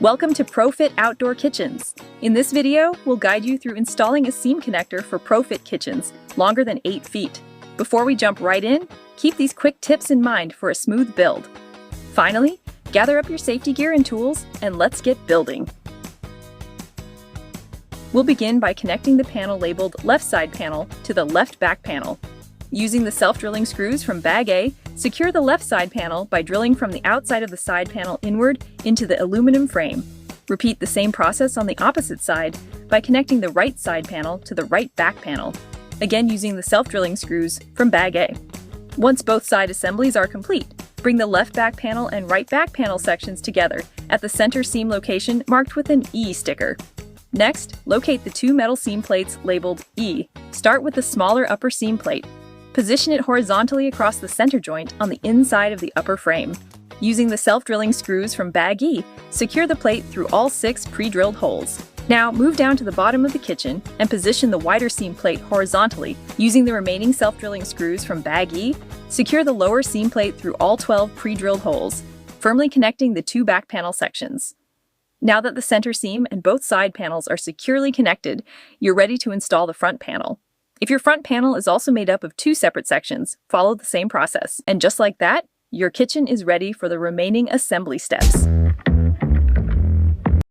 Welcome to ProFit Outdoor Kitchens. In this video, we'll guide you through installing a seam connector for ProFit kitchens, longer than 8 feet. Before we jump right in, keep these quick tips in mind for a smooth build. Finally, gather up your safety gear and tools, and let's get building. We'll begin by connecting the panel labeled left side panel to the left back panel. Using the self-drilling screws from bag A, secure the left side panel by drilling from the outside of the side panel inward into the aluminum frame. Repeat the same process on the opposite side by connecting the right side panel to the right back panel, again using the self-drilling screws from bag A. Once both side assemblies are complete, bring the left back panel and right back panel sections together at the center seam location marked with an E sticker. Next, locate the two metal seam plates labeled E. Start with the smaller upper seam plate. Position it horizontally across the center joint on the inside of the upper frame. Using the self-drilling screws from bag E, secure the plate through all 6 pre-drilled holes. Now move down to the bottom of the kitchen and position the wider seam plate horizontally. Using the remaining self-drilling screws from bag E, secure the lower seam plate through all 12 pre-drilled holes, firmly connecting the 2 back panel sections. Now that the center seam and both side panels are securely connected, you're ready to install the front panel. If your front panel is also made up of 2 separate sections, follow the same process. And just like that, your kitchen is ready for the remaining assembly steps.